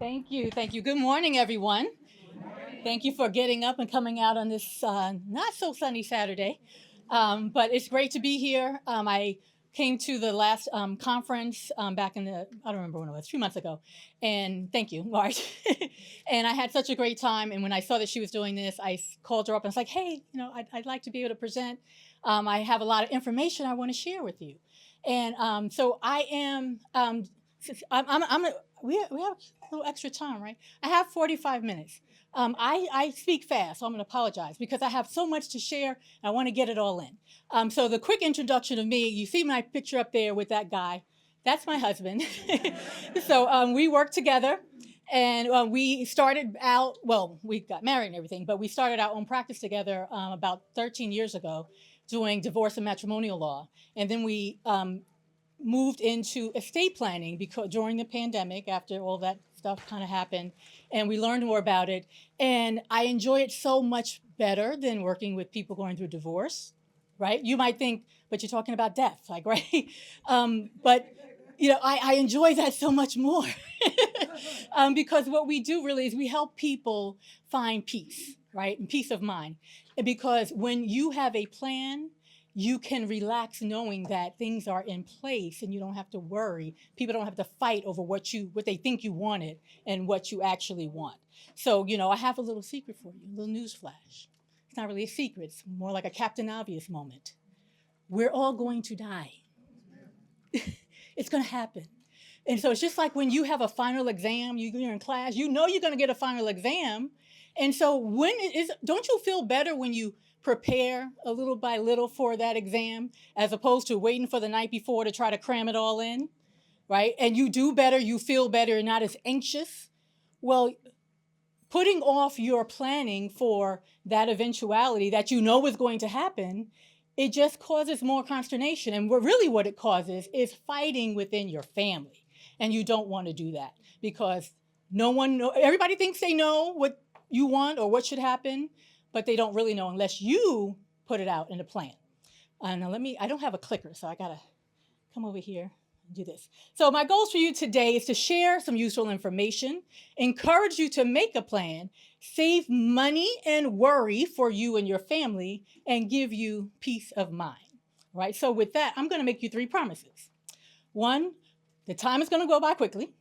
Thank you. Thank you. Good morning, everyone. Thank you for getting up and coming out on this not so sunny Saturday. But it's great to be here. I came to the last conference back in I don't remember when it was, 2 months ago. And thank you, Marge. And I had such a great time. And when I saw that she was doing this, called her up and was like, hey, I'd like to be able to present. I have a lot of information I want to share with you. And so I am, we have a little extra time, right? I have 45 minutes. I speak fast, so I'm going to apologize because I have so much to share. I want to get it all in. So the quick introduction of me, you see my picture up there with that guy. That's my husband. So we work together. And we started out, well, we got married and everything, but we started our own practice together about 13 years ago doing divorce and matrimonial law. And then we moved into estate planning because during the pandemic, after all that stuff kind of happened, and we learned more about it. And I enjoy it so much better than working with people going through divorce, right? You might think, but you're talking about death, like, right? But I enjoy that so much more because what we do really is we help people find peace, right? And peace of mind. And because when you have a plan, you can relax knowing that things are in place and you don't have to worry. People don't have to fight over what they think you wanted and what you actually want. So, I have a little secret for you, a little news flash. It's not really a secret, it's more like a Captain Obvious moment. We're all going to die. It's going to happen. And so it's just like when you have a final exam, you're in class, you're going to get a final exam. And so don't you feel better when you prepare a little by little for that exam as opposed to waiting for the night before to try to cram it all in, right? And you do better, you feel better, you're not as anxious. Well, putting off your planning for that eventuality that you know is going to happen, it just causes more consternation. And what it causes is fighting within your family. And you don't want to do that because everybody thinks they know what you want or what should happen, but they don't really know unless you put it out in a plan. Now I don't have a clicker, so I gotta come over here and do this. So my goals for you today is to share some useful information, encourage you to make a plan, save money and worry for you and your family, and give you peace of mind. All right, so with that, I'm gonna make you 3 promises. 1, the time is gonna go by quickly.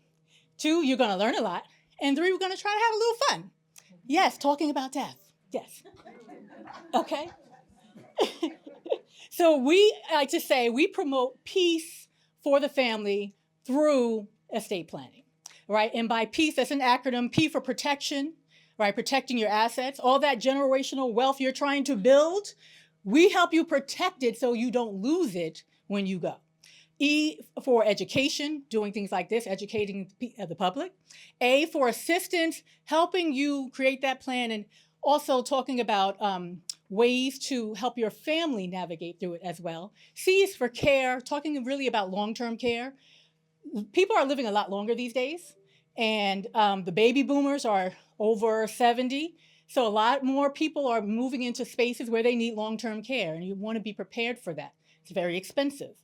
2, you're gonna learn a lot. And 3, we're gonna try to have a little fun. Yes, talking about death. Yes. Okay. So we like to say we promote peace for the family through estate planning, right? And by peace, that's an acronym, P for protection, right? Protecting your assets, all that generational wealth you're trying to build, we help you protect it so you don't lose it when you go. E for education, doing things like this, educating the public. A for assistance, helping you create that plan and also talking about ways to help your family navigate through it as well. C is for care, talking really about long-term care. People are living a lot longer these days, and the baby boomers are over 70. So a lot more people are moving into spaces where they need long-term care, and you want to be prepared for that. It's very expensive.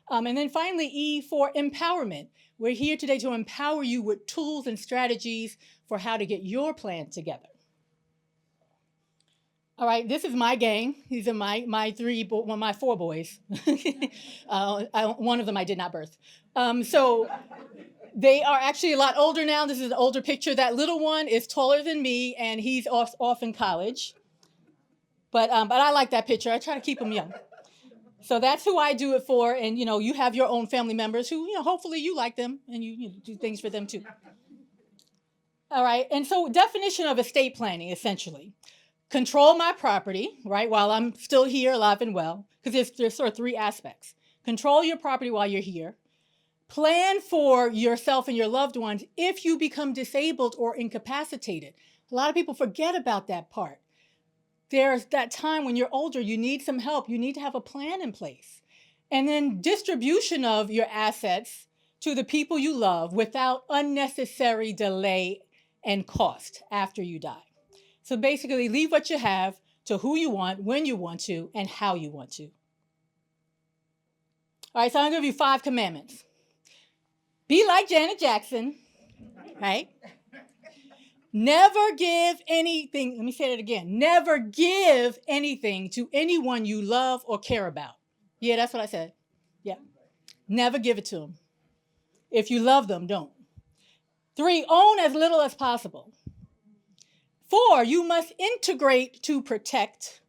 And then finally, E for empowerment. We're here today to empower you with tools and strategies for how to get your plan together. All right, this is my gang. These are my 4 boys. One of them I did not birth. So they are actually a lot older now. This is an older picture. That little one is taller than me, and he's off in college. But I like that picture. I try to keep him young. So that's who I do it for. And, you have your own family members who, hopefully you like them and you do things for them too. All right. And so definition of estate planning, essentially. Control my property, right, while I'm still here, alive and well, because there's sort of 3 aspects. Control your property while you're here. Plan for yourself and your loved ones if you become disabled or incapacitated. A lot of people forget about that part. There's that time when you're older, you need some help. You need to have a plan in place. And then distribution of your assets to the people you love without unnecessary delay and cost after you die. So basically, leave what you have to who you want, when you want to, and how you want to. All right, so I'm going to give you 5 commandments. Be like Janet Jackson, right? Never give anything, let me say that again. Never give anything to anyone you love or care about. Yeah, that's what I said. Yeah. Never give it to them. If you love them, don't. 3, own as little as possible. 4, you must integrate to protect.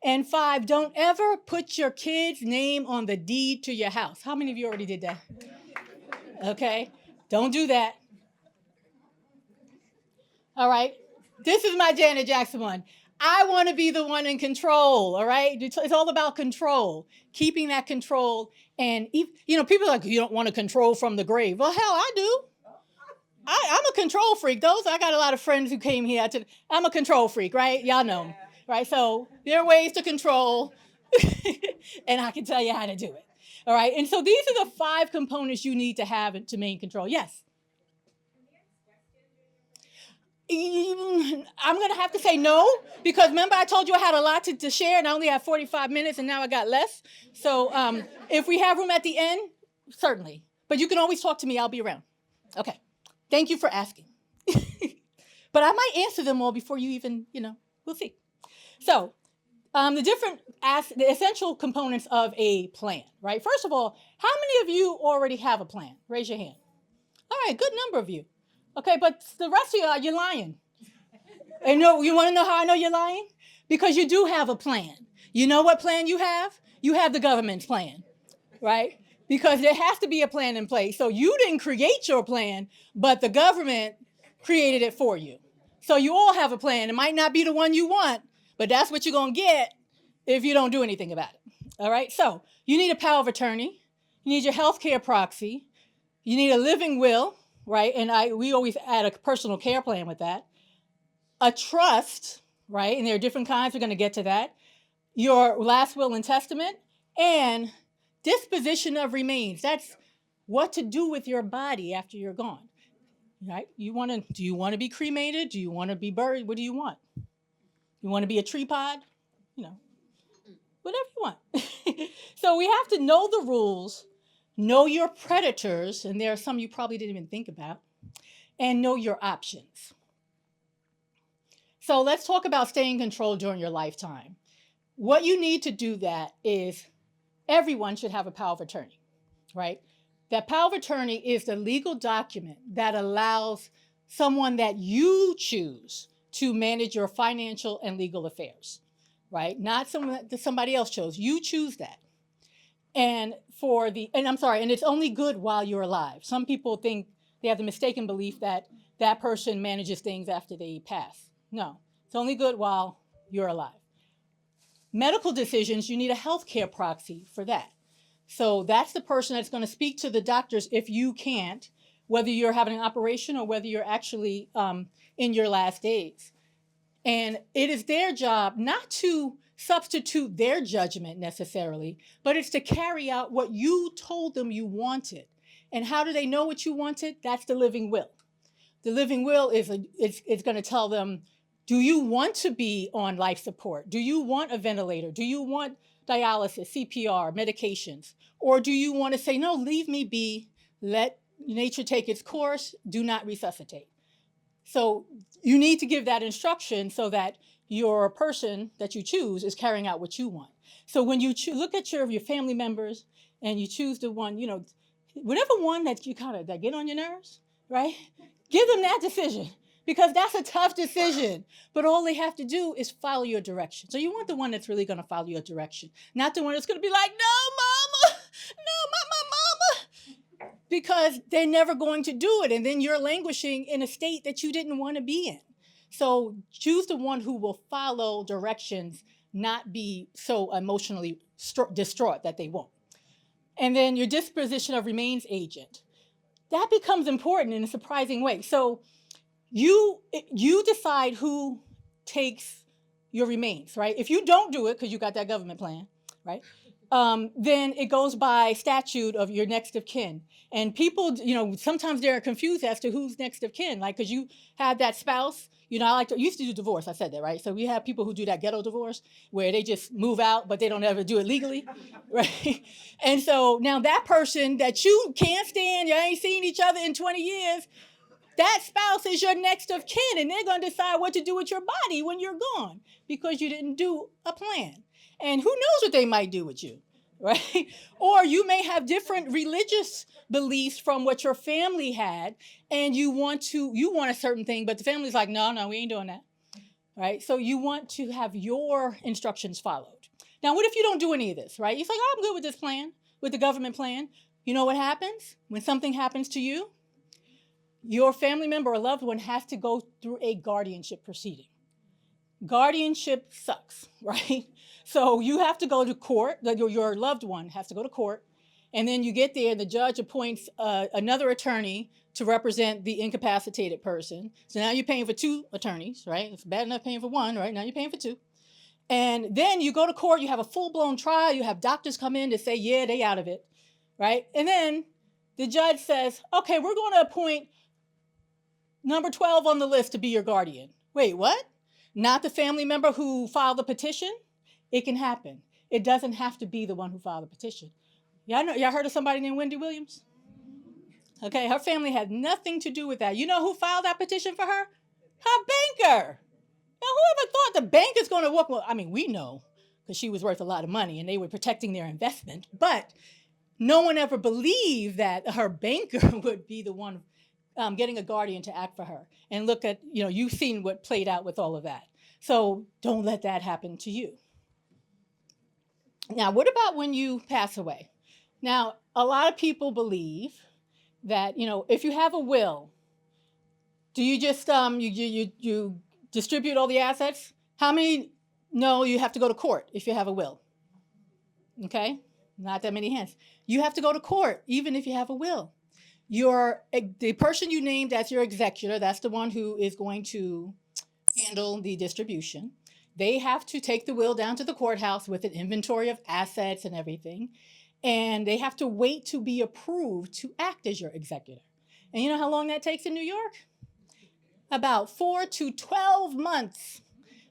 And 5, don't ever put your kid's name on the deed to your house. How many of you already did that? Okay, don't do that. All right, this is my Janet Jackson one. I want to be the one in control, all right? It's all about control, keeping that control. And, people are like, you don't want to control from the grave. Well, hell, I do. I'm a control freak. I got a lot of friends who came here. I'm a control freak, right? Y'all know me, right? So there are ways to control, and I can tell you how to do it, all right? And so these are the 5 components you need to have to maintain control. Yes? I'm going to have to say no, because remember I told you I had a lot to share, and I only have 45 minutes, and now I got less. So if we have room at the end, certainly. But you can always talk to me. I'll be around. Okay. Thank you for asking. But I might answer them all before you even, we'll see. So the essential components of a plan, right? First of all, how many of you already have a plan? Raise your hand. All right, good number of you. Okay, but the rest of you're lying. And you want to know how I know you're lying? Because you do have a plan. You know what plan you have? You have the government's plan, right? Because there has to be a plan in place. So you didn't create your plan, but the government created it for you. So you all have a plan. It might not be the one you want, but that's what you're going to get if you don't do anything about it. All right? So you need a power of attorney. You need your healthcare proxy. You need a living will, right? And we always add a personal care plan with that. A trust, right? And there are different kinds. We're going to get to that. Your last will and testament, and disposition of remains. That's what to do with your body after you're gone, right? Do you want to be cremated? Do you want to be buried? What do you want? You want to be a tree pod? Whatever you want. So we have to know the rules, know your predators, and there are some you probably didn't even think about, and know your options. So let's talk about staying in control during your lifetime. What you need to do that is everyone should have a power of attorney, right? That power of attorney is the legal document that allows someone that you choose to manage your financial and legal affairs, right? Not someone that somebody else chose. You choose that. And it's only good while you're alive. Some people think they have the mistaken belief that that person manages things after they pass. No, it's only good while you're alive. Medical decisions, you need a healthcare proxy for that. So that's the person that's going to speak to the doctors if you can't, whether you're having an operation or whether you're actually in your last days. And it is their job not to substitute their judgment necessarily, but it's to carry out what you told them you wanted. And how do they know what you wanted? That's the living will. The living will is going to tell them, do you want to be on life support? Do you want a ventilator? Do you want dialysis, CPR, medications? Or do you want to say, no, leave me be, let nature take its course, do not resuscitate? So you need to give that instruction so that your person that you choose is carrying out what you want. So when you look at your family members and you choose the one, whatever one that that get on your nerves, right? Give them that decision, because that's a tough decision. But all they have to do is follow your direction. So you want the one that's really going to follow your direction, not the one that's going to be like, no, mama, no, mama, because they're never going to do it. And then you're languishing in a state that you didn't want to be in. So choose the one who will follow directions, not be so emotionally distraught that they won't. And then your disposition of remains agent. That becomes important in a surprising way. So you decide who takes your remains, right? If you don't do it because you got that government plan, right? Then it goes by statute of your next of kin. And people, sometimes they're confused as to who's next of kin, like, because you have that spouse. I used to do divorce. I said that, right? So we have people who do that ghetto divorce where they just move out, but they don't ever do it legally, right? And so now that person that you can't stand, you ain't seen each other in 20 years, that spouse is your next of kin, and they're going to decide what to do with your body when you're gone because you didn't do a plan. And who knows what they might do with you, right? Or you may have different religious beliefs from what your family had, and you want a certain thing, but the family's like, no, we ain't doing that, right? So you want to have your instructions followed. Now, what if you don't do any of this, right? You're like, oh, I'm good with this plan, with the government plan. You know what happens? When something happens to you, your family member or loved one has to go through a guardianship proceeding. Guardianship sucks, right? So you have to go to court, your loved one has to go to court, and then you get there and the judge appoints another attorney to represent the incapacitated person. So now you're paying for two attorneys, right? It's bad enough paying for one, right? Now you're paying for two. And then you go to court, you have a full-blown trial, you have doctors come in to say, yeah, they out of it, right? And then the judge says, okay, we're going to appoint number 12 on the list to be your guardian. Wait, what? Not the family member who filed the petition? It can happen. It doesn't have to be the one who filed the petition. Y'all heard of somebody named Wendy Williams? Okay, her family had nothing to do with that. You know who filed that petition for her? Her banker. Now, whoever thought the bank is going to work? Well, I mean, we know because she was worth a lot of money and they were protecting their investment. But no one ever believed that her banker would be the one getting a guardian to act for her. And look at, you've seen what played out with all of that. So don't let that happen to you. Now, what about when you pass away? Now, a lot of people believe that, if you have a will, do you just, you distribute all the assets? How many know you have to go to court if you have a will? Okay, not that many hands. You have to go to court even if you have a will. The person you named as your executor, that's the one who is going to handle the distribution. They have to take the will down to the courthouse with an inventory of assets and everything. And they have to wait to be approved to act as your executor. And you know how long that takes in New York? About 4 to 12 months,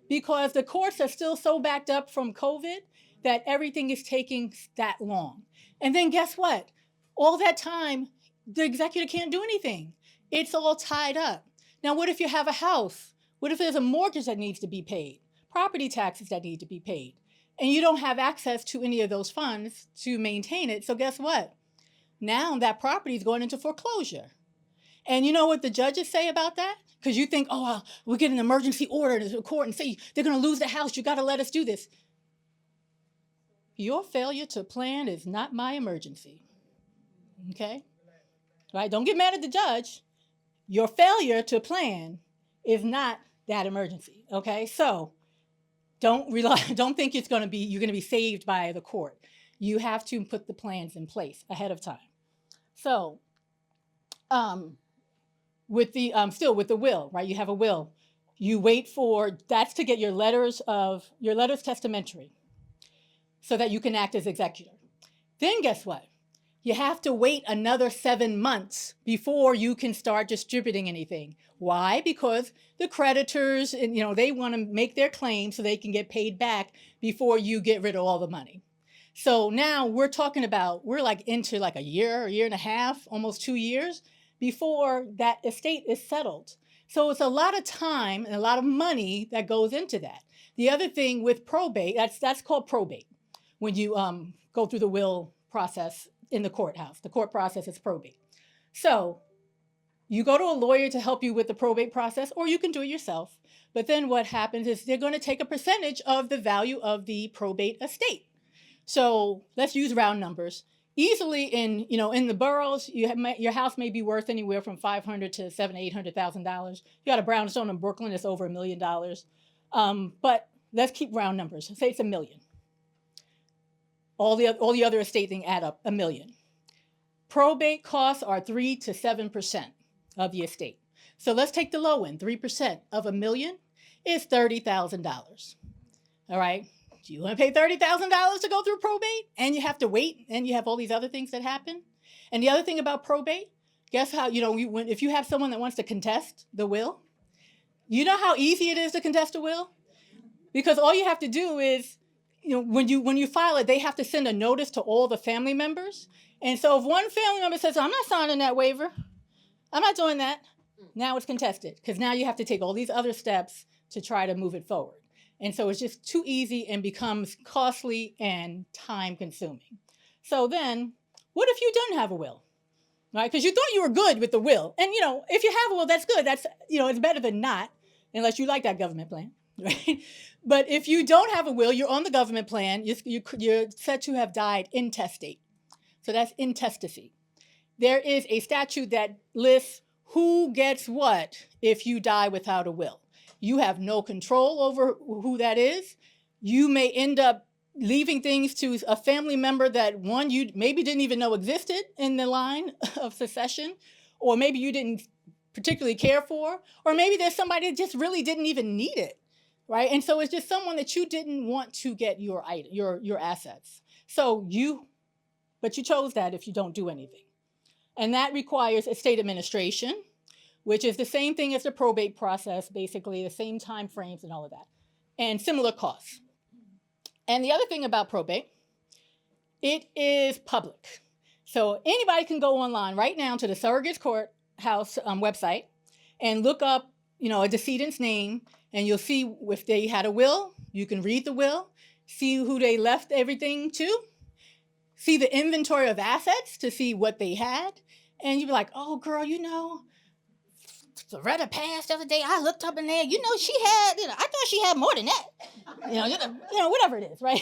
because the courts are still so backed up from COVID that everything is taking that long. And then guess what? All that time, the executor can't do anything. It's all tied up. Now, what if you have a house? What if there's a mortgage that needs to be paid? Property taxes that need to be paid? And you don't have access to any of those funds to maintain it. So guess what? Now that property is going into foreclosure. And you know what the judges say about that? Because you think, we'll get an emergency order to the court and say, they're going to lose the house. You got to let us do this. Your failure to plan is not my emergency. Okay? Right? Don't get mad at the judge. Your failure to plan is not that emergency. Okay? So don't think you're going to be saved by the court. You have to put the plans in place ahead of time. So, with the will, right? You have a will. You wait that's to get your letters testamentary so that you can act as executor. Then guess what? You have to wait another 7 months before you can start distributing anything. Why? Because the creditors, they want to make their claim so they can get paid back before you get rid of all the money. So now we're into like a year and a half, almost 2 years before that estate is settled. So it's a lot of time and a lot of money that goes into that. The other thing with probate, that's called probate. When you go through the will process in the courthouse, the court process is probate. So you go to a lawyer to help you with the probate process, or you can do it yourself. But then what happens is they're going to take a percentage of the value of the probate estate. So let's use round numbers. Easily in the boroughs, your house may be worth anywhere from $500,000 to $700,000-$800,000. You got a brownstone in Brooklyn that's over $1 million. But let's keep round numbers. Say it's $1 million. All the other estate things add up $1 million. Probate costs are 3 to 7% of the estate. So let's take the low end. 3% of $1 million is $30,000. All right. Do you want to pay $30,000 to go through probate? And you have to wait, and you have all these other things that happen. And the other thing about probate, guess how, if you have someone that wants to contest the will, you know how easy it is to contest a will? Because all you have to do is, when you file it, they have to send a notice to all the family members. And so if one family member says, I'm not signing that waiver, I'm not doing that, Now it's contested because now you have to take all these other steps to try to move it forward. And so it's just too easy and becomes costly and time consuming. So then, what if you don't have a will? Right? Because you thought you were good with the will. And, if you have a will, that's good. That's, it's better than not, unless you like that government plan, right? But if you don't have a will, you're on the government plan, you're said to have died intestate. So that's intestacy. There is a statute that lists who gets what if you die without a will. You have no control over who that is. You may end up leaving things to a family member that one you maybe didn't even know existed in the line of succession, or maybe you didn't particularly care for, or maybe there's somebody that just really didn't even need it, right? And so it's just someone that you didn't want to get your assets. But you chose that if you don't do anything. And that requires estate administration, which is the same thing as the probate process, basically the same time frames and all of that, and similar costs. And the other thing about probate, it is public. So anybody can go online right now to the Surrogates Courthouse website and look up, a decedent's name, and you'll see if they had a will. You can read the will, see who they left everything to, see the inventory of assets to see what they had, and you'd be like, oh, girl, Loretta passed the other day. I looked up in there. She had, I thought she had more than that. Whatever it is, right?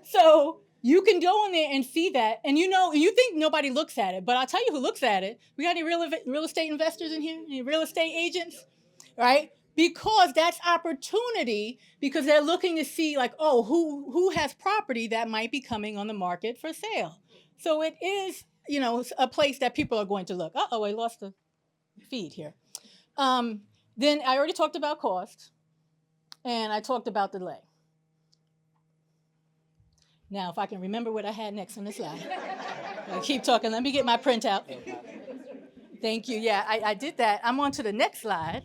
So you can go in there and see that, and you think nobody looks at it, but I'll tell you who looks at it. We got any real estate investors in here? Any real estate agents, right? Because that's opportunity, because they're looking to see who has property that might be coming on the market for sale. So it is, a place that people are going to look. Uh-oh, I lost the feed here. Then I already talked about cost, and I talked about delay. Now, if I can remember what I had next on the slide. I'll keep talking. Let me get my printout. Thank you. Yeah, I did that. I'm on to the next slide.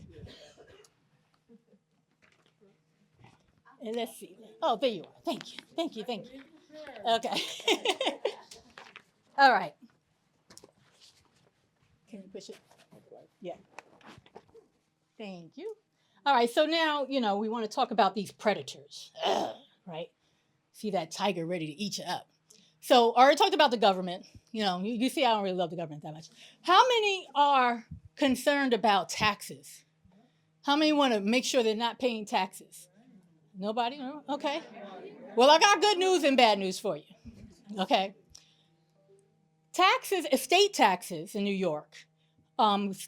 And let's see. Oh, there you are. Thank you. Okay. All right. Can you push it? Yeah. Thank you. All right, so now, we want to talk about these predators, right? See that tiger ready to eat you up. So I already talked about the government. You see I don't really love the government that much. How many are concerned about taxes? How many want to make sure they're not paying taxes? Nobody? No? Okay. Well, I got good news and bad news for you. Okay. Estate taxes in New York,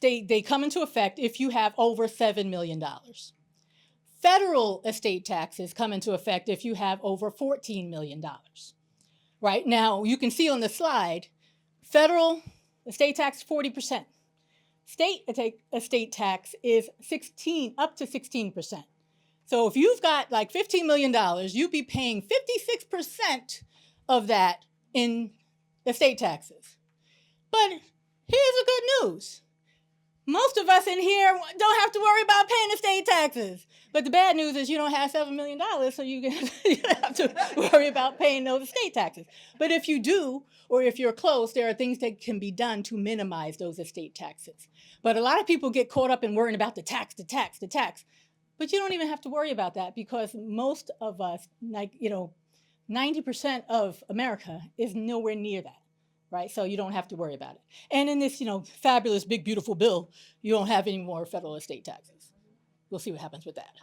they come into effect if you have over $7 million. Federal estate taxes come into effect if you have over $14 million. Right now, you can see on the slide, federal estate tax 40%. State estate tax is up to 16%. So if you've got $15 million, you'd be paying 56% of that in estate taxes. But here's the good news. Most of us in here don't have to worry about paying estate taxes. But the bad news is you don't have $7 million, so you don't have to worry about paying those estate taxes. But if you do, or if you're close, there are things that can be done to minimize those estate taxes. But a lot of people get caught up in worrying about the tax. But you don't even have to worry about that, because most of us, 90% of America is nowhere near that, right? So you don't have to worry about it. And in this, fabulous, big, beautiful bill, you don't have any more federal estate taxes. We'll see what happens with that.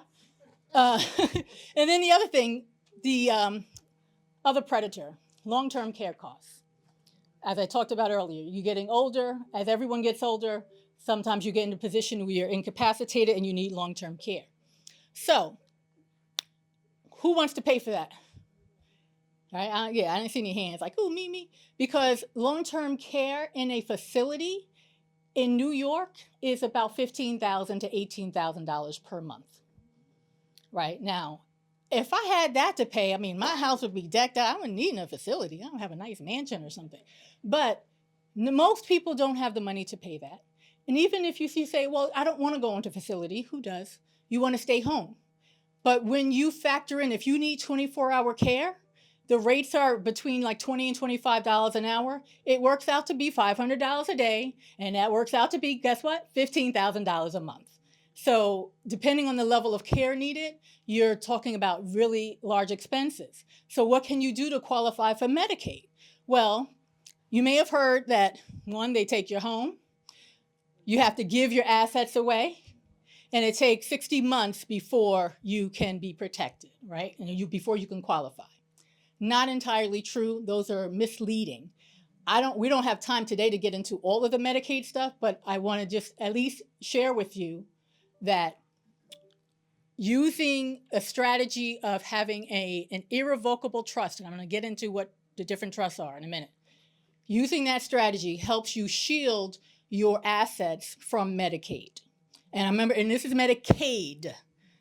And then the other thing, the other predator, long-term care costs. As I talked about earlier, you're getting older. As everyone gets older, sometimes you get in a position where you're incapacitated and you need long-term care. So, who wants to pay for that? Right? I didn't see any hands ooh, me. Because long-term care in a facility in New York is about $15,000 to $18,000 per month. Right? Now, if I had that to pay, my house would be decked out. I wouldn't need a facility. I don't have a nice mansion or something. But most people don't have the money to pay that. And even if you say, well, I don't want to go into a facility, who does? You want to stay home. But when you factor in, if you need 24-hour care, the rates are between like $20 and $25 an hour. It works out to be $500 a day, and that works out to be, guess what? $15,000 a month. So depending on the level of care needed, you're talking about really large expenses. So what can you do to qualify for Medicaid? Well, you may have heard that, one, they take your home. You have to give your assets away. And it takes 60 months before you can be protected, right? And before you can qualify. Not entirely true. Those are misleading. We don't have time today to get into all of the Medicaid stuff, but I want to just at least share with you that using a strategy of having an irrevocable trust, and I'm going to get into what the different trusts are in a minute. Using that strategy helps you shield your assets from Medicaid. And remember, and this is Medicaid,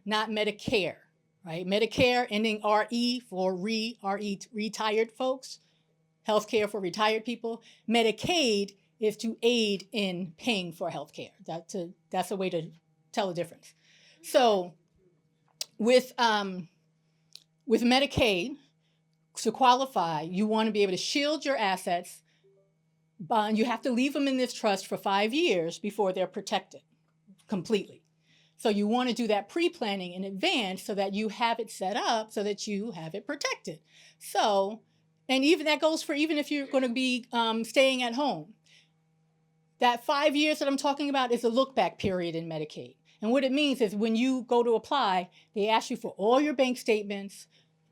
not Medicare, right? Medicare ending RE for retired folks, healthcare for retired people. Medicaid is to aid in paying for healthcare. That's a way to tell the difference. So with Medicaid, to qualify, you want to be able to shield your assets, but you have to leave them in this trust for 5 years before they're protected completely. So you want to do that pre-planning in advance so that you have it set up so that you have it protected. So, and even that goes for even if you're going to be staying at home. That 5 years that I'm talking about is a look-back period in Medicaid. And what it means is when you go to apply, they ask you for all your bank statements,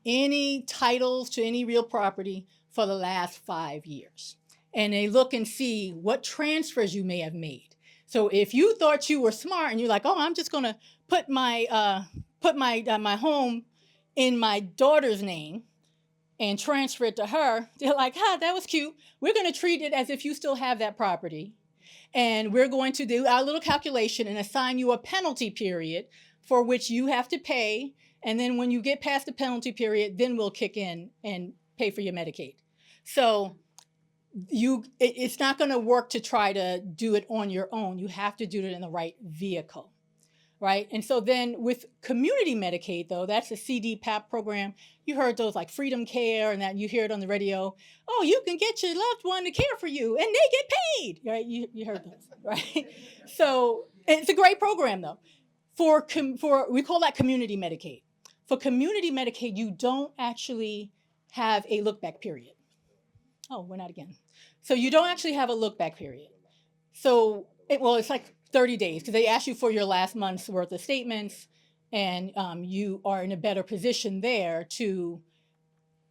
any titles to any real property for the last 5 years. And they look and see what transfers you may have made. So if you thought you were smart and you're like, oh, I'm just going to put my my home in my daughter's name and transfer it to her, they're like, that was cute. We're going to treat it as if you still have that property. And we're going to do our little calculation and assign you a penalty period for which you have to pay. And then when you get past the penalty period, then we'll kick in and pay for your Medicaid. So it's not going to work to try to do it on your own. You have to do it in the right vehicle, right? And so then with community Medicaid, though, that's a CDPAP program. You heard those like Freedom Care and that you hear it on the radio. Oh, you can get your loved one to care for you and they get paid, right? You heard those, right? So it's a great program, though. We call that community Medicaid. For community Medicaid, you don't actually have a look-back period. Oh, we're not again. So you don't actually have a look-back period. So, it's like 30 days because they ask you for your last month's worth of statements, and you are in a better position there to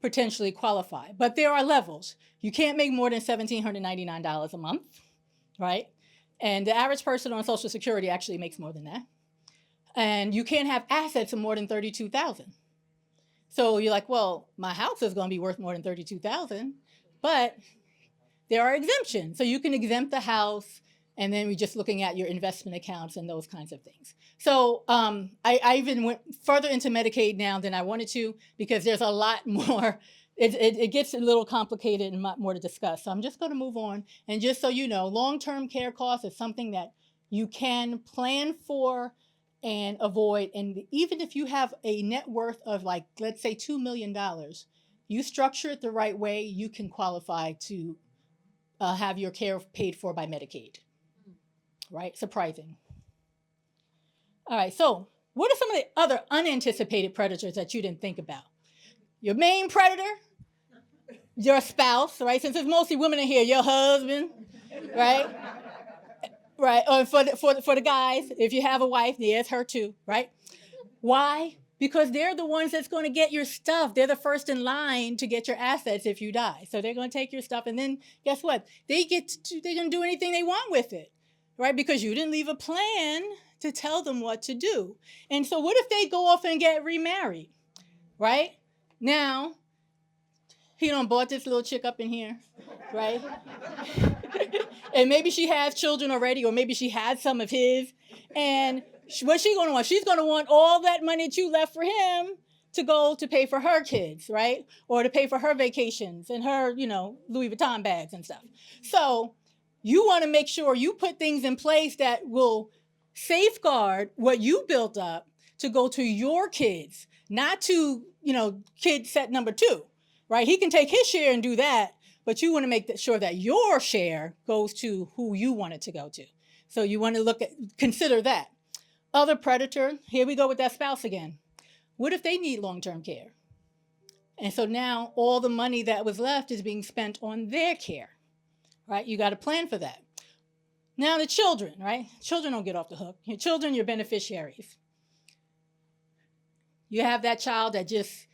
potentially qualify. But there are levels. You can't make more than $1,799 a month, right? And the average person on Social Security actually makes more than that. And you can't have assets of more than $32,000. So you're like, well, my house is going to be worth more than $32,000, but there are exemptions. So you can exempt the house, and then we're just looking at your investment accounts and those kinds of things. So I even went further into Medicaid now than I wanted to because there's a lot more. It gets a little complicated and more to discuss. So I'm just going to move on. And just so you know, long-term care costs is something that you can plan for and avoid. And even if you have a net worth of like, let's say $2 million, you structure it the right way, you can qualify to have your care paid for by Medicaid, right? Surprising. All right, so what are some of the other unanticipated predators that you didn't think about? Your main predator, your spouse, right? Since there's mostly women in here, your husband, right? Right, or for the guys, if you have a wife, there's her too, right? Why? Because they're the ones that's going to get your stuff. They're the first in line to get your assets if you die. So they're going to take your stuff, and then guess what? They're going to do anything they want with it, right? Because you didn't leave a plan to tell them what to do. And so what if they go off and get remarried, right? Now, he done bought this little chick up in here, right? And maybe she has children already, or maybe she had some of his. And what's she going to want? She's going to want all that money that you left for him to go to pay for her kids, right? Or to pay for her vacations and her, Louis Vuitton bags and stuff. So you want to make sure you put things in place that will safeguard what you built up to go to your kids, not to, kid set number 2. right? He can take his share and do that, but you want to make sure that your share goes to who you want it to go to. So you want to consider that. Other predator, here we go with that spouse again. What if they need long-term care? And so now all the money that was left is being spent on their care, right? You got to plan for that. Now the children, right? Children don't get off the hook. Your children, your beneficiaries. You have that child that just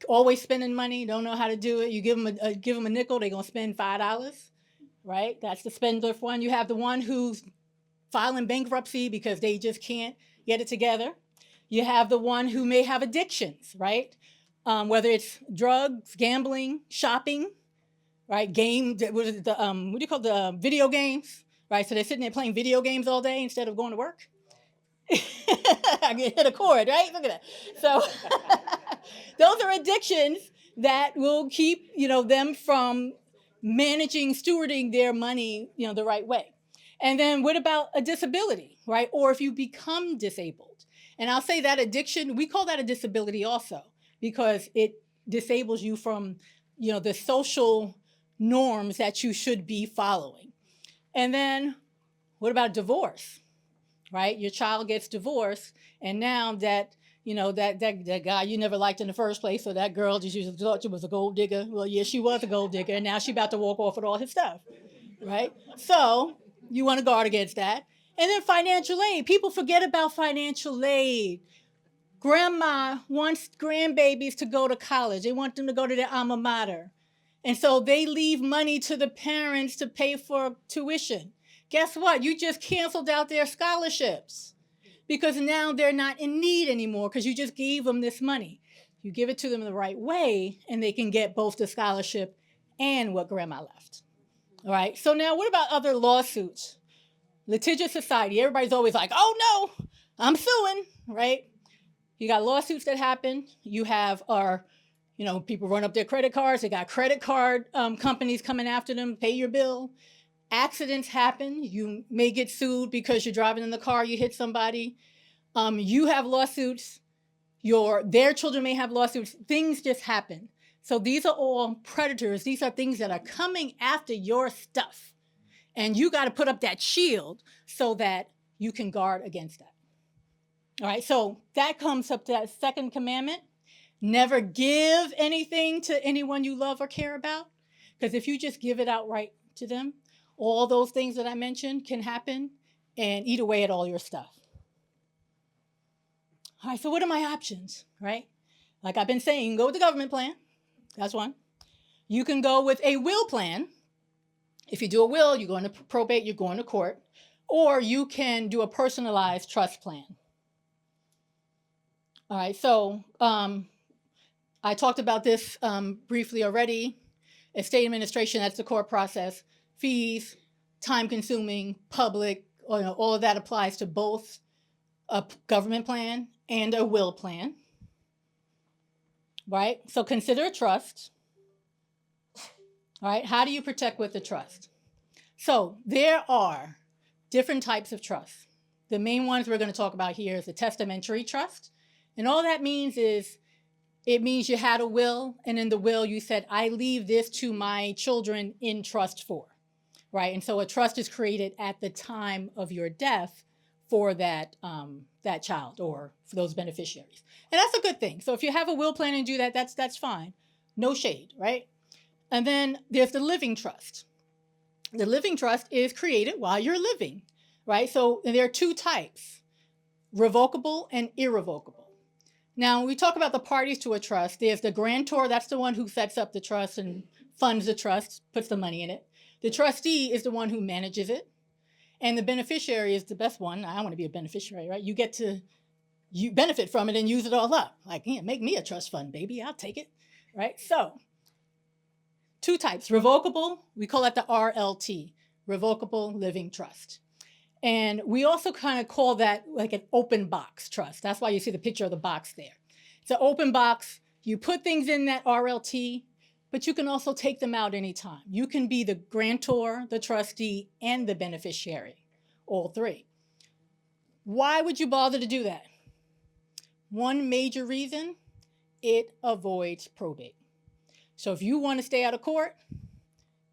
always spending money, don't know how to do it. You give them a nickel, they're gonna spend $5, right? That's the spendthrift one. You have the one who's filing bankruptcy because they just can't get it together. You have the one who may have addictions, right? Whether it's drugs, gambling, shopping, right? What do you call the video games, right? So they're sitting there playing video games all day instead of going to work. I get hit a chord, right? Look at that. So those are addictions that will keep, them from managing, stewarding their money, the right way. And then what about a disability, right? Or if you become disabled. And I'll say that addiction, we call that a disability also, because it disables you from, the social norms that you should be following. And then what about divorce, right? Your child gets divorced, and now that, that guy you never liked in the first place, so that girl just you thought she was a gold digger. Well, yeah, she was a gold digger, and now she's about to walk off with all his stuff, right? So you want to guard against that. And then financial aid. People forget about financial aid. Grandma wants grandbabies to go to college. They want them to go to their alma mater. And so they leave money to the parents to pay for tuition. Guess what? You just canceled out their scholarships because now they're not in need anymore because you just gave them this money. You give it to them the right way, and they can get both the scholarship and what grandma left. All right. So now what about other lawsuits? Litigious society. Everybody's always like, oh, no, I'm suing, right? You got lawsuits that happen. You have people run up their credit cards. They got credit card companies coming after them, pay your bill. Accidents happen. You may get sued because you're driving in the car, you hit somebody. You have lawsuits. Their children may have lawsuits. Things just happen. So these are all predators. These are things that are coming after your stuff. And you got to put up that shield so that you can guard against that. All right, so that comes up to that second commandment. Never give anything to anyone you love or care about. Because if you just give it outright to them, all those things that I mentioned can happen and eat away at all your stuff. All right, so what are my options, right? Like I've been saying, you can go with the government plan. That's one. You can go with a will plan. If you do a will, you're going to probate, you're going to court. Or you can do a personalized trust plan. All right, so I talked about this briefly already. Estate administration, that's the core process. Fees, time-consuming, public, all of that applies to both a government plan and a will plan, right? So consider a trust, all right? How do you protect with the trust? So there are different types of trust. The main ones we're going to talk about here is the testamentary trust. And all that means is it means you had a will, and in the will you said, I leave this to my children in trust for, right? And so a trust is created at the time of your death for that child or for those beneficiaries. And that's a good thing. So if you have a will plan and do that, that's fine. No shade, right? And then there's the living trust. The living trust is created while you're living, right? So there are two types, revocable and irrevocable. Now, when we talk about the parties to a trust, there's the grantor, that's the one who sets up the trust and funds the trust, puts the money in it. The trustee is the one who manages it. And the beneficiary is the best one. I want to be a beneficiary, right? You benefit from it and use it all up. Like, yeah, make me a trust fund, baby. I'll take it, right? So, two types, revocable, we call that the RLT, revocable living trust. And we also kind of call that like an open box trust. That's why you see the picture of the box there. It's an open box. You put things in that RLT, but you can also take them out anytime. You can be the grantor, the trustee, and the beneficiary, all three. Why would you bother to do that? One major reason, it avoids probate. So if you want to stay out of court,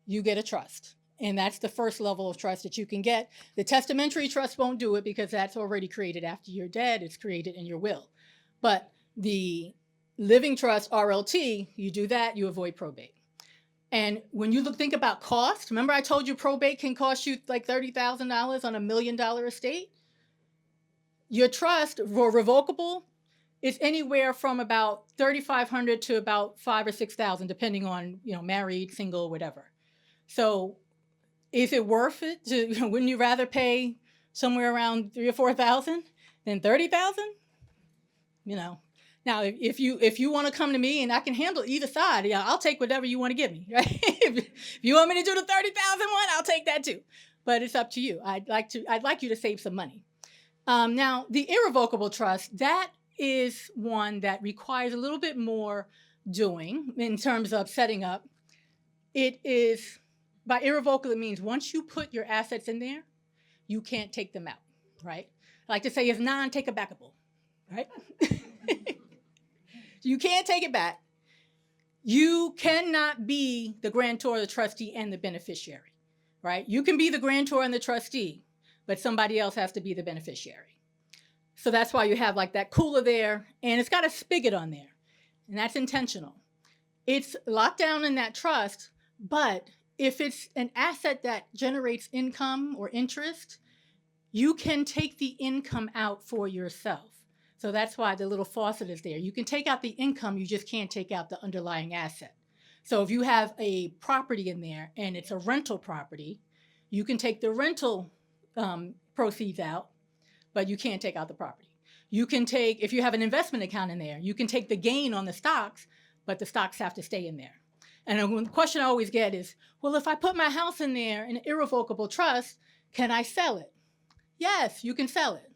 you get a trust. And that's the first level of trust that you can get. The testamentary trust won't do it because that's already created after you're dead. It's created in your will. But the living trust, RLT, you do that, you avoid probate. And when you think about cost, remember I told you probate can cost you like $30,000 on $1 million estate? Your trust for revocable is anywhere from about $3,500 to about $5,000 or $6,000, depending on, married, single, whatever. So is it worth it to, wouldn't you rather pay somewhere around $3,000 or $4,000 than $30,000? Now if you want to come to me and I can handle either side, I'll take whatever you want to give me, right? If you want me to do the 30,000 one, I'll take that too. But it's up to you. I'd like you to save some money. Now the irrevocable trust, that is one that requires a little bit more doing in terms of setting up. It is, by irrevocable, it means once you put your assets in there, you can't take them out, right? I like to say it's non-take-a-backable, right? You can't take it back. You cannot be the grantor, the trustee, and the beneficiary, right? You can be the grantor and the trustee, but somebody else has to be the beneficiary. So that's why you have like that cooler there, and it's got a spigot on there, and that's intentional. It's locked down in that trust, but if it's an asset that generates income or interest, you can take the income out for yourself. So that's why the little faucet is there. You can take out the income, you just can't take out the underlying asset. So if you have a property in there and it's a rental property, you can take the rental proceeds out, but you can't take out the property. You can take, if you have an investment account in there, you can take the gain on the stocks, but the stocks have to stay in there. And the question I always get is, well, if I put my house in there in an irrevocable trust, can I sell it? Yes, you can sell it.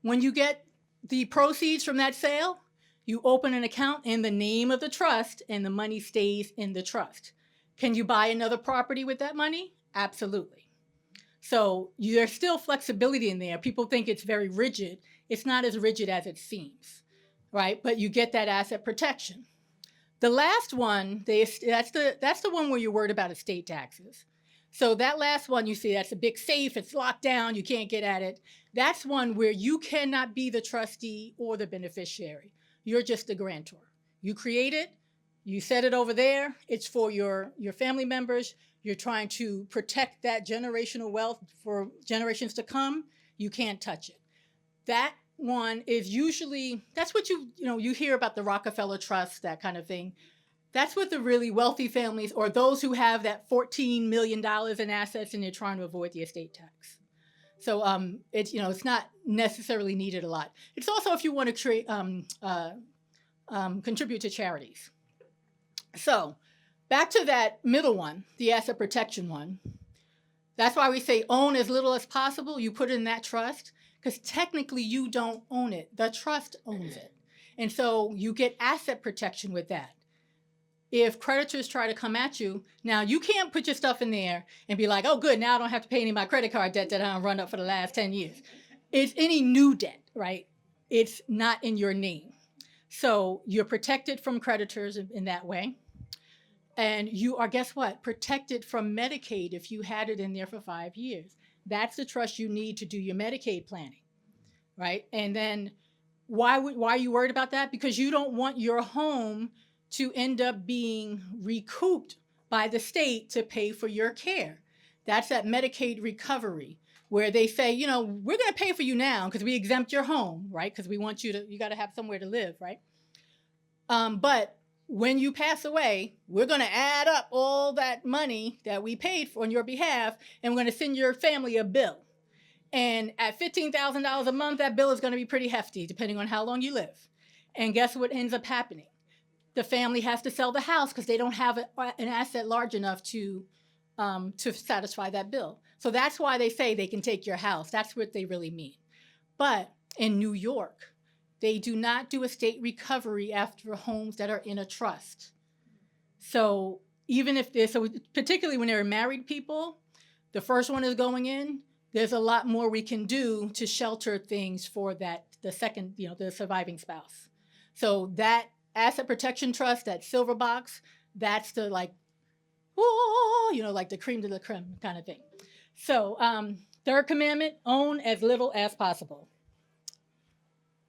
When you get the proceeds from that sale, you open an account in the name of the trust and the money stays in the trust. Can you buy another property with that money? Absolutely. So there's still flexibility in there. People think it's very rigid. It's not as rigid as it seems, right? But you get that asset protection. The last one, that's the one where you're worried about estate taxes. So that last one you see, that's a big safe, it's locked down, you can't get at it. That's one where you cannot be the trustee or the beneficiary. You're just the grantor. You create it, you set it over there, it's for your family members. You're trying to protect that generational wealth for generations to come. You can't touch it. That one is usually, that's what you hear about the Rockefeller Trust, that kind of thing. That's what the really wealthy families or those who have that $14 million in assets and they're trying to avoid the estate tax. So it's not necessarily needed a lot. It's also if you want to create contribute to charities. So back to that middle one, the asset protection one. That's why we say own as little as possible. You put it in that trust because technically you don't own it. The trust owns it. And so you get asset protection with that. If creditors try to come at you, now you can't put your stuff in there and be like, oh, good, now I don't have to pay any of my credit card debt that I've run up for the last 10 years. It's any new debt, right? It's not in your name. So you're protected from creditors in that way. And you are, guess what, protected from Medicaid if you had it in there for 5 years. That's the trust you need to do your Medicaid planning, right? And then why are you worried about that? Because you don't want your home to end up being recouped by the state to pay for your care. That's that Medicaid recovery where they say, we're going to pay for you now because we exempt your home, right? Because we want you got to have somewhere to live, right? But when you pass away, we're going to add up all that money that we paid for on your behalf, and we're going to send your family a bill. And at $15,000 a month, that bill is going to be pretty hefty, depending on how long you live. And guess what ends up happening? The family has to sell the house because they don't have an asset large enough to satisfy that bill. So that's why they say they can take your house. That's what they really mean. But in New York, they do not do estate recovery after homes that are in a trust. So particularly when they're married people, the first one is going in, there's a lot more we can do to shelter things for the second, the surviving spouse. So that asset protection trust, that silver box, That's the like, whoa, like the cream de la creme kind of thing. So, third commandment, own as little as possible.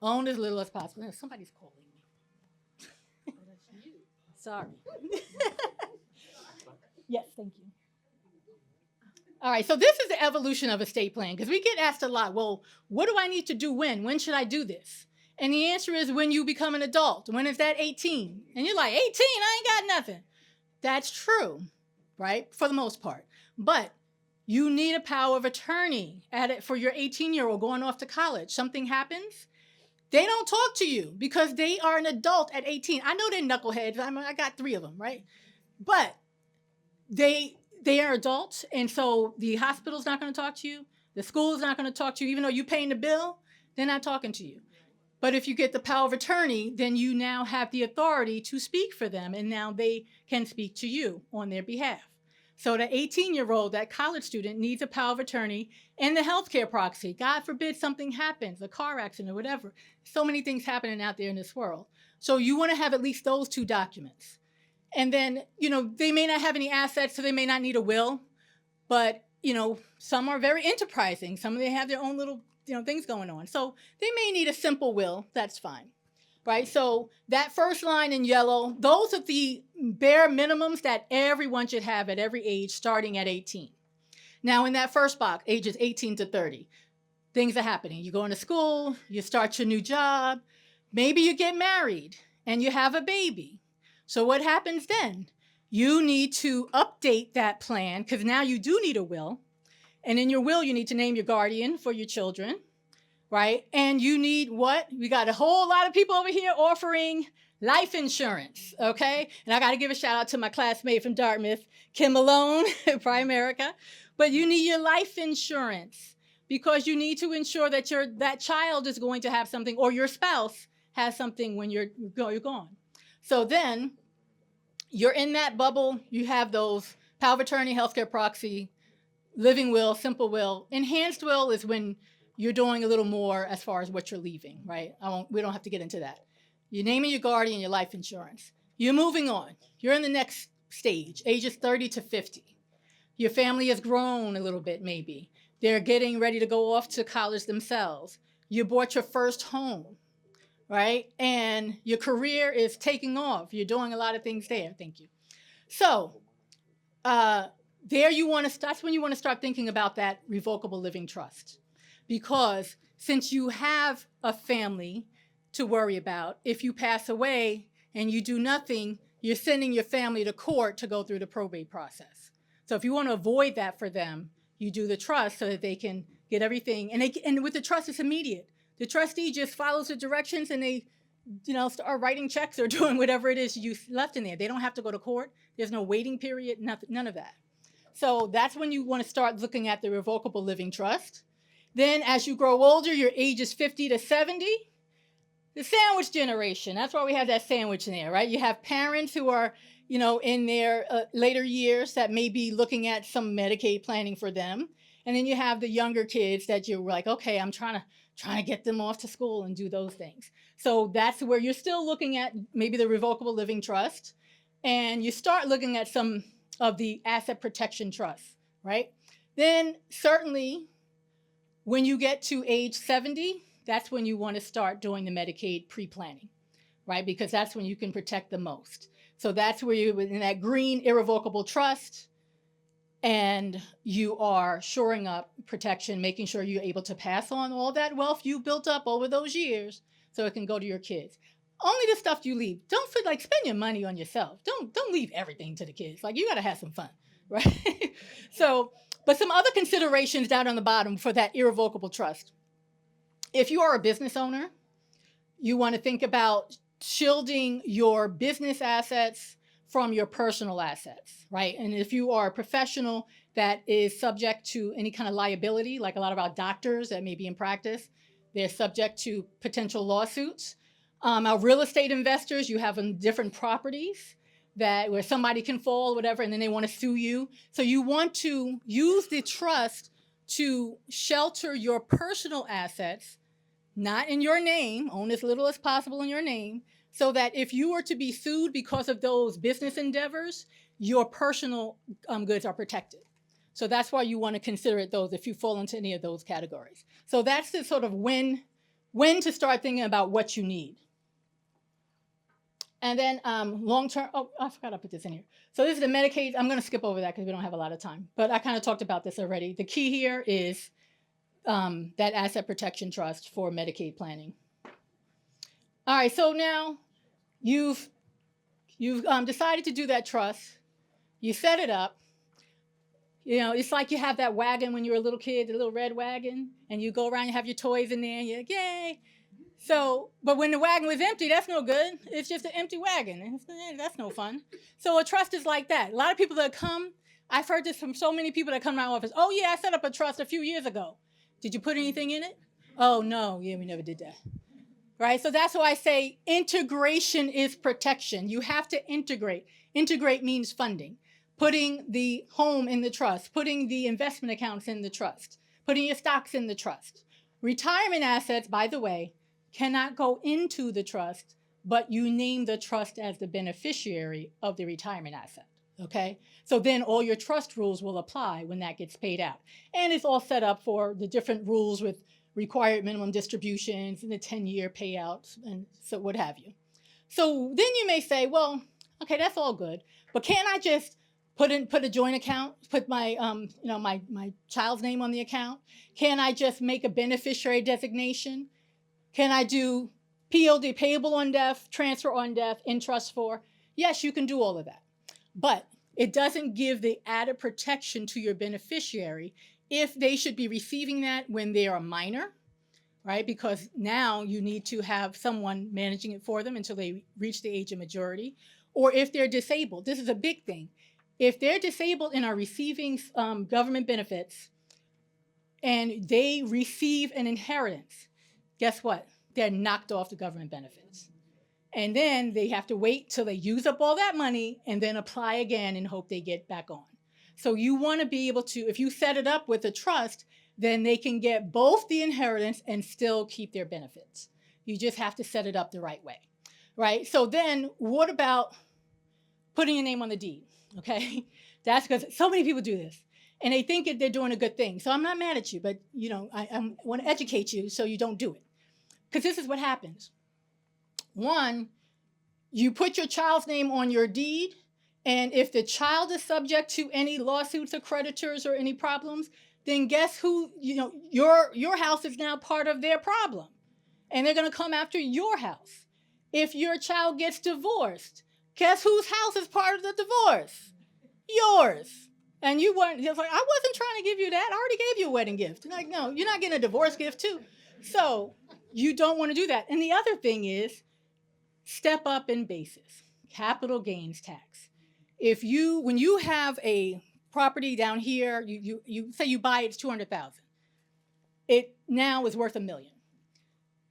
Own as little as possible. Somebody's calling me. Sorry. Yes, thank you. All right, so this is the evolution of estate plan because we get asked a lot, well, what do I need to do when? When should I do this? And the answer is when you become an adult. When is that 18? And you're like, 18, I ain't got nothing. That's true, right? For the most part. But you need a power of attorney at it for your 18-year-old going off to college. Something happens, they don't talk to you because they are an adult at 18. I know they're knuckleheads. I got 3 of them, right? But they are adults, and so the hospital's not going to talk to you. The school's not going to talk to you. Even though you're paying the bill, they're not talking to you. But if you get the power of attorney, then you now have the authority to speak for them, and now they can speak to you on their behalf. So the 18-year-old, that college student, needs a power of attorney and the healthcare proxy. God forbid something happens, a car accident or whatever. So many things happening out there in this world. So you want to have at least those 2 documents. And then, they may not have any assets, so they may not need a will. But, some are very enterprising. Some of them have their own little, things going on. So they may need a simple will. That's fine. Right? So that first line in yellow, those are the bare minimums that everyone should have at every age starting at 18. Now, in that first box, ages 18 to 30, things are happening. You go into school, you start your new job, maybe you get married and you have a baby. So what happens then? You need to update that plan because now you do need a will. And in your will, you need to name your guardian for your children, right? And you need what? We got a whole lot of people over here offering life insurance, okay? And I got to give a shout out to my classmate from Dartmouth, Kim Malone, Primerica. But you need your life insurance because you need to ensure that that child is going to have something or your spouse has something when you're gone. So then you're in that bubble. You have those power of attorney, healthcare proxy, living will, simple will. Enhanced will is when you're doing a little more as far as what you're leaving, right? We don't have to get into that. You're naming your guardian, your life insurance. You're moving on. You're in the next stage, ages 30 to 50. Your family has grown a little bit, maybe. They're getting ready to go off to college themselves. You bought your first home, right? And your career is taking off. You're doing a lot of things there. Thank you. So that's when you want to start thinking about that revocable living trust. Because since you have a family to worry about, if you pass away and you do nothing, you're sending your family to court to go through the probate process. So if you want to avoid that for them, you do the trust so that they can get everything. And with the trust, it's immediate. The trustee just follows the directions and they, start writing checks or doing whatever it is you left in there. They don't have to go to court. There's no waiting period, nothing, none of that. So that's when you want to start looking at the revocable living trust. Then as you grow older, your age is 50 to 70. The sandwich generation, that's why we have that sandwich in there, right? You have parents who are, in their later years that may be looking at some Medicaid planning for them. And then you have the younger kids that you're like, okay, I'm trying to get them off to school and do those things. So that's where you're still looking at maybe the revocable living trust. And you start looking at some of the asset protection trusts, right? Then certainly when you get to age 70, that's when you want to start doing the Medicaid pre-planning, right? Because that's when you can protect the most. So that's where you're in that green irrevocable trust and you are shoring up protection, making sure you're able to pass on all that wealth you built up over those years so it can go to your kids. Only the stuff you leave. Don't spend your money on yourself. Don't leave everything to the kids. Like, you got to have some fun, right? So, but some other considerations down on the bottom for that irrevocable trust. If you are a business owner, you want to think about shielding your business assets from your personal assets, right? And if you are a professional that is subject to any kind of liability, like a lot of our doctors that may be in practice, they're subject to potential lawsuits. Our real estate investors, you have different properties where somebody can fall, whatever, and then they want to sue you. So you want to use the trust to shelter your personal assets, not in your name, own as little as possible in your name, so that if you were to be sued because of those business endeavors, your personal goods are protected. So that's why you want to consider it those if you fall into any of those categories. So that's the sort of when to start thinking about what you need. And then long-term, oh, I forgot to put this in here. So this is the Medicaid. I'm going to skip over that because we don't have a lot of time. But I kind of talked about this already. The key here is that asset protection trust for Medicaid planning. All right, so now you've decided to do that trust. You set it up. You know, it's like you have that wagon when you were a little kid, the little red wagon, and you go around, you have your toys in there, and you're like, yay. So, but when the wagon was empty, that's no good. It's just an empty wagon. That's no fun. So a trust is like that. A lot of people that come, I've heard this from so many people that come to my office. Oh, yeah, I set up a trust a few years ago. Did you put anything in it? Oh, no. Yeah, we never did that. Right? So that's why I say integration is protection. You have to integrate. Integrate means funding. Putting the home in the trust, putting the investment accounts in the trust, putting your stocks in the trust. Retirement assets, by the way, cannot go into the trust, but you name the trust as the beneficiary of the retirement asset, okay? So then all your trust rules will apply when that gets paid out. And it's all set up for the different rules with required minimum distributions and the 10-year payouts and so what have you. So then you may say, well, okay, that's all good, but can't I just put a joint account, put my my child's name on the account? Can I just make a beneficiary designation? Can I do POD, payable on death, transfer on death, in trust for? Yes, you can do all of that. But it doesn't give the added protection to your beneficiary if they should be receiving that when they are a minor, right? Because now you need to have someone managing it for them until they reach the age of majority. Or if they're disabled. This is a big thing. If they're disabled and are receiving government benefits and they receive an inheritance, guess what? They're knocked off the government benefits. And then they have to wait till they use up all that money and then apply again and hope they get back on. So you want to be able to, if you set it up with a trust, then they can get both the inheritance and still keep their benefits. You just have to set it up the right way, right? So then what about putting your name on the deed? Okay, that's because so many people do this and they think that they're doing a good thing. So I'm not mad at you, but you know, I want to educate you so you don't do it. Because this is what happens. One, you put your child's name on your deed, and if the child is subject to any lawsuits or creditors or any problems, then guess who, you know, your house is now part of their problem. And they're going to come after your house. If your child gets divorced, guess whose house is part of the divorce? Yours. And you weren't, just like, I wasn't trying to give you that. I already gave you a wedding gift. Like, no, you're not getting a divorce gift too. So you don't want to do that. And the other thing is step up in basis, capital gains tax. When you have a property down here, you say you buy it's $200,000. It now is worth $1 million.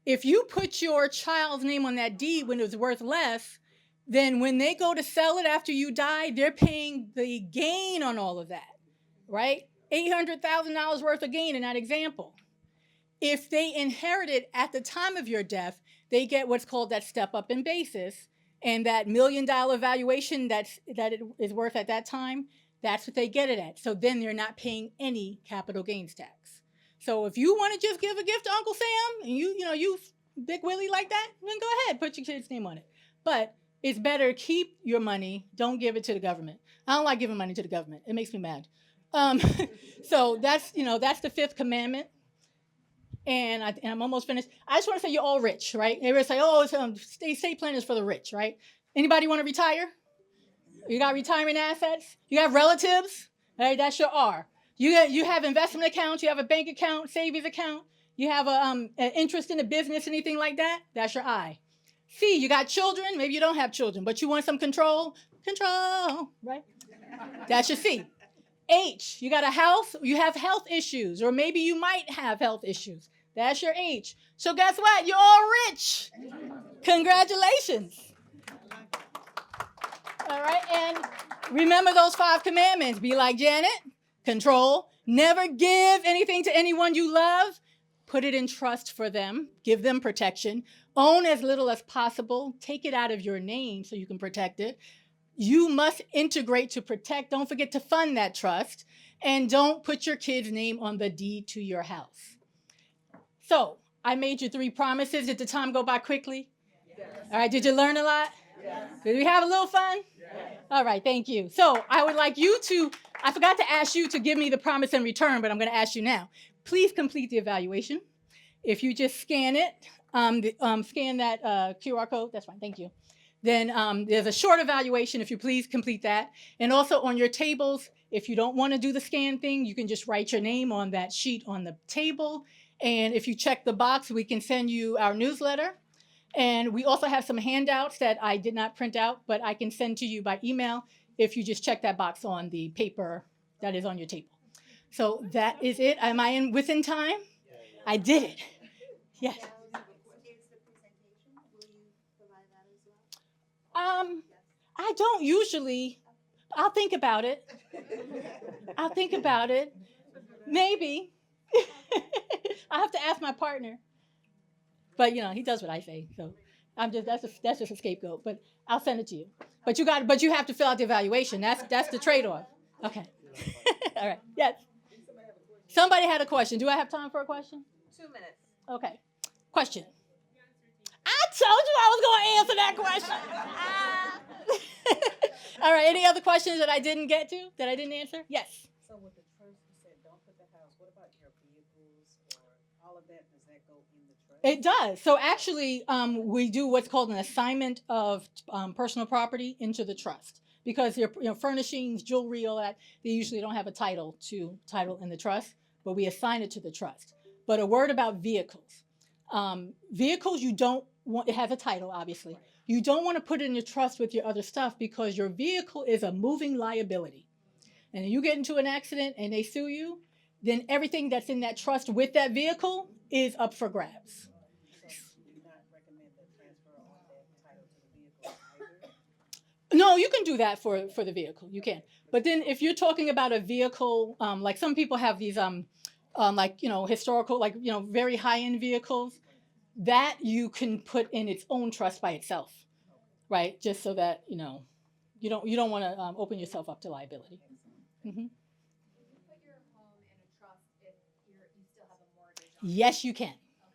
If you put your child's name on that deed when it was worth less, then when they go to sell it after you die, they're paying the gain on all of that, right? $800,000 worth of gain in that example. If they inherit it at the time of your death, they get what's called that step up in basis, and that $1 million valuation that it is worth at that time, that's what they get it at. So then they're not paying any capital gains tax. So if you want to just give a gift to Uncle Sam and you Big Willie like that, then go ahead, put your kid's name on it. But it's better keep your money. Don't give it to the government. I don't like giving money to the government. It makes me mad. So that's the fifth commandment. And I'm almost finished. I just want to say you're all rich, right? Everybody say, oh, estate plan is for the rich, right? Anybody want to retire? You got retirement assets? You have relatives? Right, that's your R. You have investment accounts. You have a bank account, savings account. You have an interest in a business, anything like that? That's your I. C, you got children. Maybe you don't have children, but you want some control. Control, right? That's your C. H, you got a house. You have health issues, or maybe you might have health issues. That's your H. So guess what? You're all rich. Congratulations. All right, and remember those 5 commandments. Be like Janet, control, never give anything to anyone you love put it in trust for them, give them protection, own as little as possible, take it out of your name so you can protect it. You must integrate to protect. Don't forget to fund that trust. And don't put your kid's name on the deed to your house. So I made you 3 promises. Did the time go by quickly? Yes. All right, did you learn a lot? Yes. Did we have a little fun? Yes. All right, thank you. So I would like you to, I forgot to ask you to give me the promise in return, but I'm going to ask you now. Please complete the evaluation. If you just scan it, scan that QR code, that's fine, thank you. Then there's a short evaluation, if you please complete that. And also on your tables, if you don't want to do the scan thing, you can just write your name on that sheet on the table. And if you check the box, we can send you our newsletter. And we also have some handouts that I did not print out, but I can send to you by email if you just check that box on the paper that is on your table. So that is it. Am I within time? I did it. Yes. I don't usually. I'll think about it. I'll think about it. Maybe. I have to ask my partner. But you know, he does what I say. So I'm just that's just a scapegoat. But I'll send it to you. But you have to fill out the evaluation. That's the trade-off. Okay. All right. Yes. Somebody had a question. Do I have time for a question? 2 minutes. Okay. Question. I told you I was going to answer that question. All right. Any other questions that I didn't get to, that I didn't answer? Yes. So with the trust, you said don't put the house. What about your vehicles or all of that? Does that go in the trust? It does. So actually, we do what's called an assignment of personal property into the trust. Because furnishings, jewelry, all that, they usually don't have a title in the trust, but we assign it to the trust. But a word about vehicles. Vehicles, you don't want, it has a title, obviously. You don't want to put it in your trust with your other stuff because your vehicle is a moving liability. And if you get into an accident and they sue you, then everything that's in that trust with that vehicle is up for grabs. No, you can do that for the vehicle. You can. But then if you're talking about a vehicle, like some people have these, historical, very high-end vehicles, that you can put in its own trust by itself, right? Just so that, you don't want to open yourself up to liability. Mm-hmm. Can you put your home in a trust if you still have a mortgage on it? Yes, you can.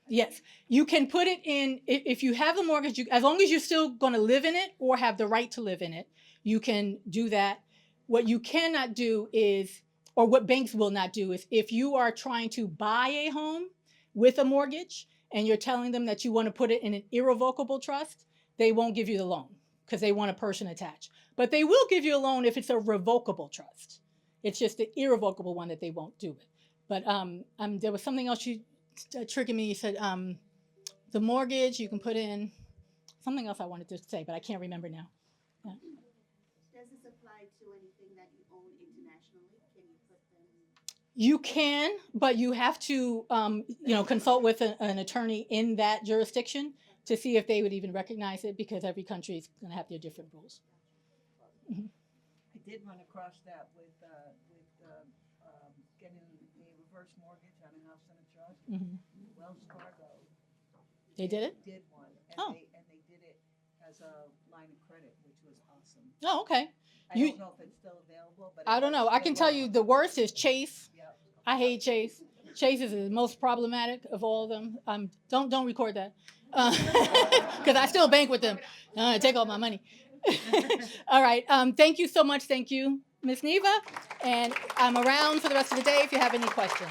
Yes, you can put it in, if you have a mortgage, as long as you're still going to live in it or have the right to live in it, you can do that. What you cannot do is, or what banks will not do is, if you are trying to buy a home with a mortgage and you're telling them that you want to put it in an irrevocable trust, they won't give you the loan because they want a person attached. But they will give you a loan if it's a revocable trust. It's just the irrevocable one that they won't do it. But there was something else you tricking me. You said the mortgage you can put in something else I wanted to say, but I can't remember now. Yeah. Does this apply to anything that you own internationally? Can you put them? You can, but you have to consult with an attorney in that jurisdiction to see if they would even recognize it, because every country is going to have their different rules. Mm-hmm. I did run across that with getting a reverse mortgage on a house in a trust. Mm-hmm. Wells Fargo. They did it? Did one. Oh. They did it as a line of credit, which was awesome. Oh, okay. I don't know if it's still available, but I don't know. I can tell you the worst is Chase. Yep. I hate Chase. Chase is the most problematic of all of them. Don't record that, because I still bank with them. Take all my money. All right. Thank you so much. Thank you, Ms. Neva. And I'm around for the rest of the day if you have any questions.